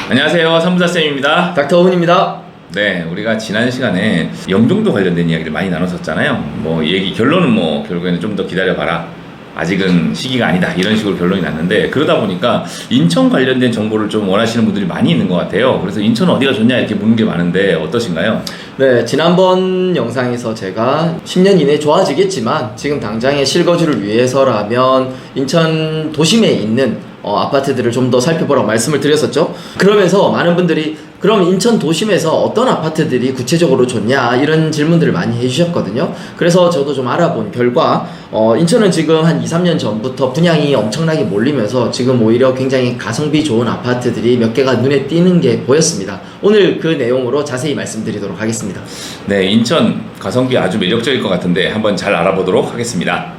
안녕하세요, 삼부자쌤입니다. 닥터훈입니다. 네, 우리가 지난 시간에 영종도 관련된 이야기를 많이 나눴었잖아요. 결론은 결국에는 좀 더 기다려봐라, 아직은 시기가 아니다, 이런 식으로 결론이 났는데, 그러다 보니까 인천 관련된 정보를 좀 원하시는 분들이 많이 있는 것 같아요. 그래서 인천 어디가 좋냐 이렇게 묻는 게 많은데 어떠신가요? 네, 지난번 영상에서 제가 10년 이내에 좋아지겠지만 지금 당장의 실거주를 위해서라면 인천 도심에 있는 아파트들을 좀 더 살펴보라고 말씀을 드렸었죠. 그러면서 많은 분들이 그럼 인천 도심에서 어떤 아파트들이 구체적으로 좋냐 이런 질문들을 많이 해주셨거든요. 그래서 저도 좀 알아본 결과 인천은 지금 한 2-3년 전부터 분양이 엄청나게 몰리면서 지금 오히려 굉장히 가성비 좋은 아파트들이 몇 개가 눈에 띄는 게 보였습니다. 오늘 그 내용으로 자세히 말씀드리도록 하겠습니다. 네, 인천 가성비 아주 매력적일 것 같은데 한번 잘 알아보도록 하겠습니다.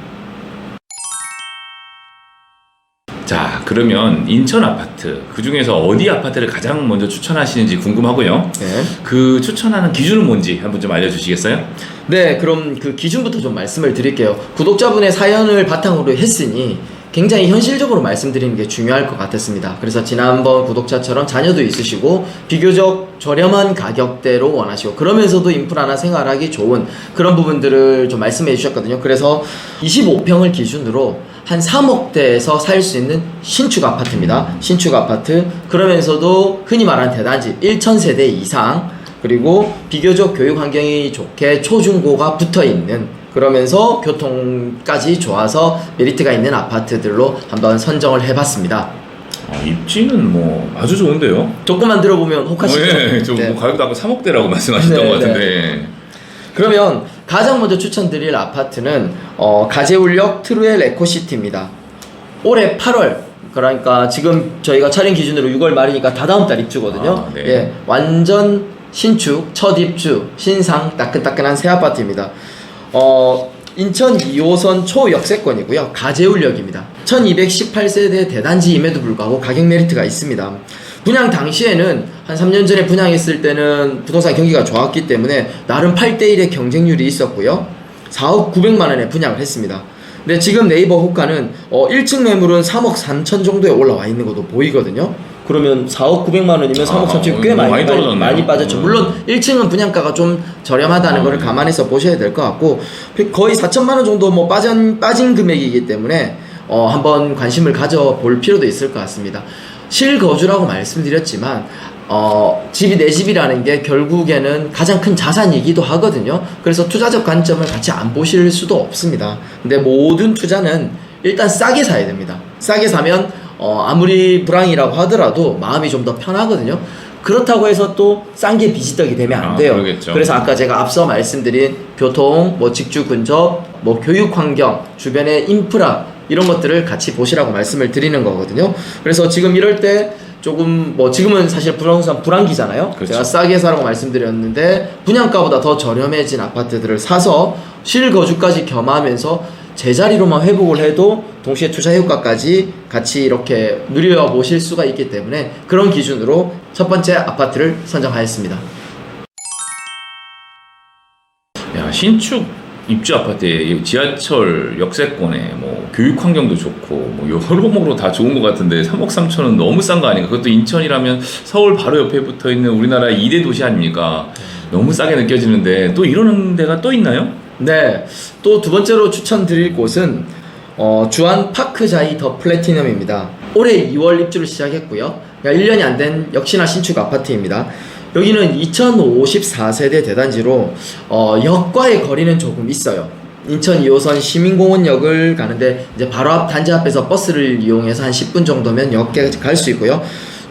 자, 그러면 인천 아파트, 그 중에서 어디 아파트를 가장 먼저 추천하시는지 궁금하고요. 네. 그 추천하는 기준은 뭔지 한번 좀 알려주시겠어요? 네, 그럼 그 기준부터 좀 말씀을 드릴게요. 구독자분의 사연을 바탕으로 했으니 굉장히 현실적으로 말씀드리는 게 중요할 것 같았습니다. 그래서 지난번 구독자처럼 자녀도 있으시고 비교적 저렴한 가격대로 원하시고 그러면서도 인프라나 생활하기 좋은 그런 부분들을 좀 말씀해 주셨거든요. 그래서 25평을 기준으로 한 3억대에서 살 수 있는 신축 아파트입니다. 신축 아파트, 그러면서도 흔히 말하는 대단지 1000세대 이상, 그리고 비교적 교육 환경이 좋게 초중고가 붙어있는, 그러면서 교통까지 좋아서 메리트가 있는 아파트들로 한번 선정을 해봤습니다. 입지는 아주 좋은데요? 조금만 들어보면 혹하시죠? 네, 네. 가격도 아까 3억대라고 말씀하셨던 것 같은데. 그러면 가장 먼저 추천드릴 아파트는 가재울역 트루엘 에코시티입니다. 올해 8월, 그러니까 지금 저희가 촬영 기준으로 6월 말이니까 다다음 달 입주거든요. 네. 예, 완전 신축, 첫 입주, 신상, 따끈따끈한 새 아파트입니다. 인천 2호선 초역세권이고요. 가재울역입니다. 1218세대 대단지임에도 불구하고 가격 메리트가 있습니다. 분양 당시에는 한 3년 전에 분양했을 때는 부동산 경기가 좋았기 때문에 나름 8대1의 경쟁률이 있었고요. 4억 900만원에 분양을 했습니다. 근데 지금 네이버 호가는 1층 매물은 3억 3천 정도에 올라와 있는 것도 보이거든요. 그러면 4억 900만원이면 3억 3천이 꽤 많이 빠졌죠. 물론 1층은 분양가가 좀 저렴하다는 것을 감안해서 보셔야 될 것 같고, 거의 4천만원 정도 빠진 금액이기 때문에 한번 관심을 가져볼 필요도 있을 것 같습니다. 실거주라고 말씀드렸지만 집이 내 집이라는 게 결국에는 가장 큰 자산이기도 하거든요. 그래서 투자적 관점을 같이 안 보실 수도 없습니다. 근데 모든 투자는 일단 싸게 사야 됩니다. 싸게 사면 아무리 불황이라고 하더라도 마음이 좀 더 편하거든요. 그렇다고 해서 또 싼 게 비지떡이 되면 안 돼요. 그러겠죠. 그래서 아까 제가 앞서 말씀드린 교통, 직주 근접, 교육 환경, 주변의 인프라 이런 것들을 같이 보시라고 말씀을 드리는 거거든요. 그래서 지금 이럴 때 조금 지금은 사실 부동산 불황기잖아요. 그렇죠. 제가 싸게 사라고 말씀드렸는데 분양가보다 더 저렴해진 아파트들을 사서 실거주까지 겸하면서 제자리로만 회복을 해도 동시에 투자 효과까지 같이 이렇게 누려보실 수가 있기 때문에 그런 기준으로 첫 번째 아파트를 선정하였습니다. 야, 신축 입주 아파트에 지하철 역세권에 교육 환경도 좋고 여러모로 다 좋은 것 같은데 3억 3천은 너무 싼 거 아닌가? 그것도 인천이라면 서울 바로 옆에 붙어 있는 우리나라 2대 도시 아닙니까? 너무 싸게 느껴지는데 또 이러는 데가 또 있나요? 네, 또 두 번째로 추천드릴 곳은 주안 파크자이 더 플래티넘입니다. 올해 2월 입주를 시작했고요. 1년이 안 된 역시나 신축 아파트입니다. 여기는 2054세대 대단지로 역과의 거리는 조금 있어요. 인천 2호선 시민공원역을 가는데 이제 바로 앞 단지 앞에서 버스를 이용해서 한 10분 정도면 역까지 갈 수 있고요.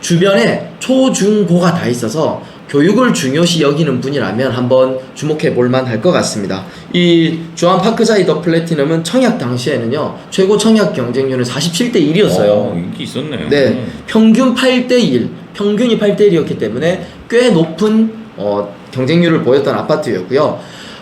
주변에 초, 중, 고가 다 있어서 교육을 중요시 여기는 분이라면 한번 주목해 볼 만할 것 같습니다. 이 주안 파크자이 더 플래티넘은 청약 당시에는요, 최고 청약 경쟁률은 47대 1이었어요. 인기 있었네요. 네, 평균 8대 1, 평균이 8대 1이었기 때문에 꽤 높은 경쟁률을 보였던 아파트였고요.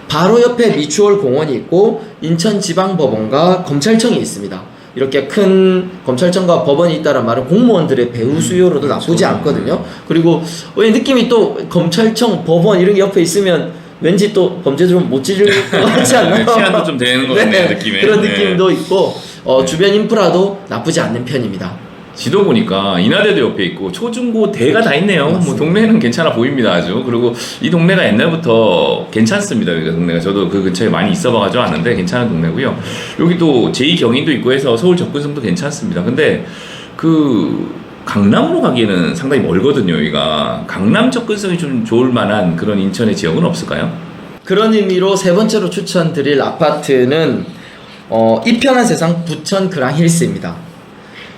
바로 옆에 미추홀 공원이 있고 인천지방법원과 검찰청이 있습니다. 이렇게 큰 검찰청과 법원이 있다는 말은 공무원들의 배후 수요로도 나쁘지 않거든요. 그리고 왜 느낌이 또 검찰청, 법원 이런 게 옆에 있으면 왠지 또 범죄 좀 못 지를 것 같지 않나요? 치안도 좀 되는 것 같네요. 네, 느낌에. 그런 느낌도 있고 주변 인프라도 나쁘지 않는 편입니다. 지도 보니까 인하대도 옆에 있고 초중고 대가 다 있네요. 뭐 동네는 괜찮아 보입니다 아주. 그리고 이 동네가 옛날부터 괜찮습니다. 여기가 동네가 저도 그 근처에 많이 있어봐가지고 아는데 괜찮은 동네고요. 여기 또 제2경인도 있고 해서 서울 접근성도 괜찮습니다. 근데 그 강남으로 가기에는 상당히 멀거든요. 여기가 강남 접근성이 좀 좋을 만한 그런 인천의 지역은 없을까요? 그런 의미로 세 번째로 추천드릴 아파트는 이편한 세상 부천 그랑힐스입니다.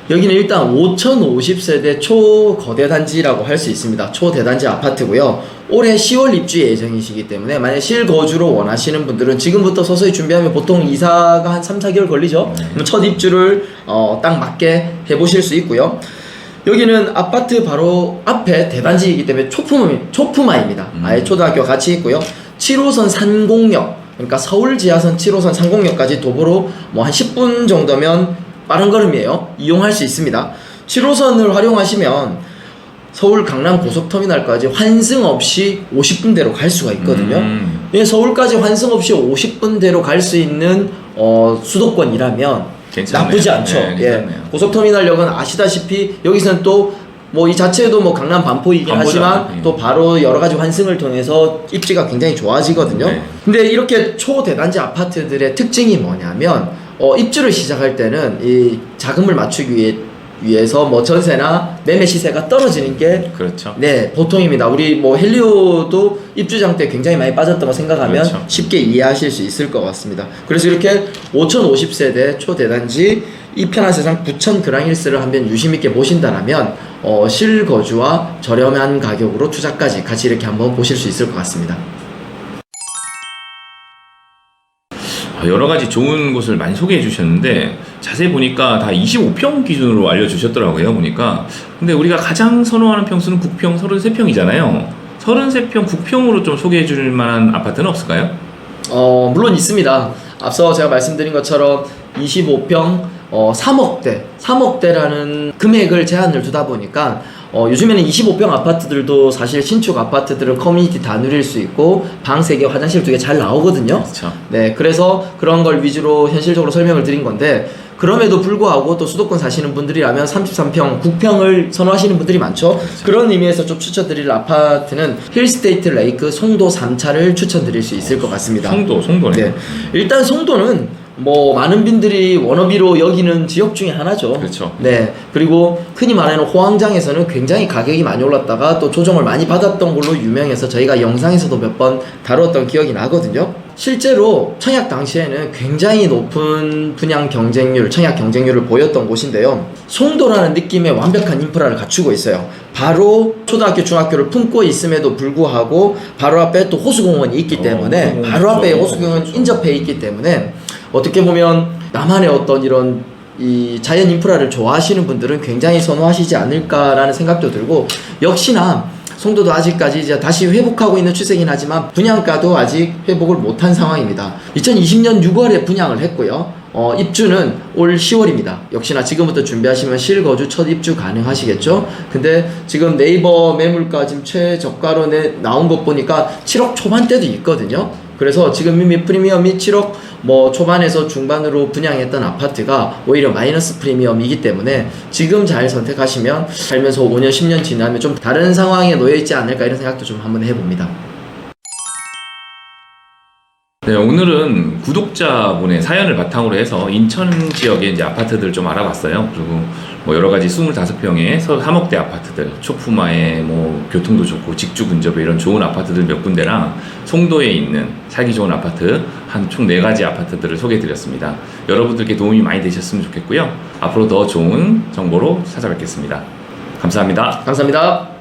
여기는 일단 5050세대 초거대 단지라고 할 수 있습니다. 초대단지 아파트고요. 올해 10월 입주 예정이시기 때문에 만약 실거주로 원하시는 분들은 지금부터 서서히 준비하면 보통 이사가 한 3-4개월 걸리죠. 그럼 첫 입주를 딱 맞게 해보실 수 있고요. 여기는 아파트 바로 앞에 대단지이기 때문에 초품화입니다. 아예 초등학교 같이 있고요. 7호선 산공역, 그러니까 서울 지하선 7호선 산공역까지 도보로 뭐 한 10분 정도면 빠른 걸음이에요. 이용할 수 있습니다. 7호선을 활용하시면 서울 강남 고속터미널까지 환승 없이 50분대로 갈 수가 있거든요. 예, 서울까지 환승 없이 50분대로 갈 수 있는 수도권이라면 괜찮네요. 나쁘지 않죠. 네, 예, 고속터미널역은 아시다시피 여기서는 또 뭐 이 자체도 뭐 강남 반포이긴 하지만 또 바로 여러 가지 환승을 통해서 입지가 굉장히 좋아지거든요. 네. 근데 이렇게 초대단지 아파트들의 특징이 뭐냐면 입주를 시작할 때는 이 자금을 맞추기 위해서 뭐 전세나 매매 시세가 떨어지는 게 그렇죠. 네, 보통입니다. 우리 뭐 헬리오도 입주장 때 굉장히 많이 빠졌던 거 생각하면 그렇죠. 쉽게 이해하실 수 있을 것 같습니다. 그래서 이렇게 5050세대 초대단지 이편한 세상 부천 그랑힐스를 한번 유심있게 보신다라면 실거주와 저렴한 가격으로 투자까지 같이 이렇게 한번 보실 수 있을 것 같습니다. 여러 가지 좋은 곳을 많이 소개해 주셨는데 자세히 보니까 다 25평 기준으로 알려주셨더라고요. 보니까. 근데 우리가 가장 선호하는 평수는 국평 33평이잖아요. 33평 국평으로 좀 소개해 줄 만한 아파트는 없을까요? 물론 있습니다. 앞서 제가 말씀드린 것처럼 25평 3억대라는 금액을 제한을 두다 보니까 요즘에는 25평 아파트들도 사실 신축 아파트들은 커뮤니티 다 누릴 수 있고 방 3개, 화장실 2개 잘 나오거든요. 그렇죠. 네, 그래서 그런 걸 위주로 현실적으로 설명을 드린 건데 그럼에도 불구하고 또 수도권 사시는 분들이라면 33평, 국평을 선호하시는 분들이 많죠. 그렇죠. 그런 의미에서 좀 추천드릴 아파트는 힐스테이트 레이크 송도 3차를 추천드릴 수 있을 것 같습니다. 송도네. 네, 일단 송도는 뭐 많은 분들이 워너비로 여기는 지역 중에 하나죠. 그렇죠. 네, 그리고 흔히 말하는 호황장에서는 굉장히 가격이 많이 올랐다가 또 조정을 많이 받았던 걸로 유명해서 저희가 영상에서도 몇 번 다뤘던 기억이 나거든요. 실제로 청약 당시에는 굉장히 높은 분양 경쟁률, 청약 경쟁률을 보였던 곳인데요. 송도라는 느낌의 완벽한 인프라를 갖추고 있어요. 바로 초등학교, 중학교를 품고 있음에도 불구하고 바로 앞에 또 호수공원이 있기 때문에 바로 앞에 호수공원 인접해 있기 때문에 어떻게 보면 나만의 어떤 이런 이 자연 인프라를 좋아하시는 분들은 굉장히 선호하시지 않을까라는 생각도 들고, 역시나 송도도 아직까지 이제 다시 회복하고 있는 추세긴 하지만 분양가도 아직 회복을 못한 상황입니다. 2020년 6월에 분양을 했고요. 입주는 올 10월입니다. 역시나 지금부터 준비하시면 실거주 첫 입주 가능하시겠죠. 근데 지금 네이버 매물가 지금 최저가로 나온 것 보니까 7억 초반대도 있거든요. 그래서 지금 이미 프리미엄이 7억 뭐 초반에서 중반으로 분양했던 아파트가 오히려 마이너스 프리미엄이기 때문에 지금 잘 선택하시면 살면서 5년 10년 지나면 좀 다른 상황에 놓여있지 않을까 이런 생각도 좀 한번 해봅니다. 네, 오늘은 구독자분의 사연을 바탕으로 해서 인천 지역의 이제 아파트들 좀 알아봤어요. 그리고 뭐 여러 가지 25평의 3억대 아파트들, 초품화에 뭐 교통도 좋고 직주 근접에 이런 좋은 아파트들 몇 군데랑 송도에 있는 살기 좋은 아파트 한 총 4가지 아파트들을 소개해드렸습니다. 여러분들께 도움이 많이 되셨으면 좋겠고요. 앞으로 더 좋은 정보로 찾아뵙겠습니다. 감사합니다. 감사합니다.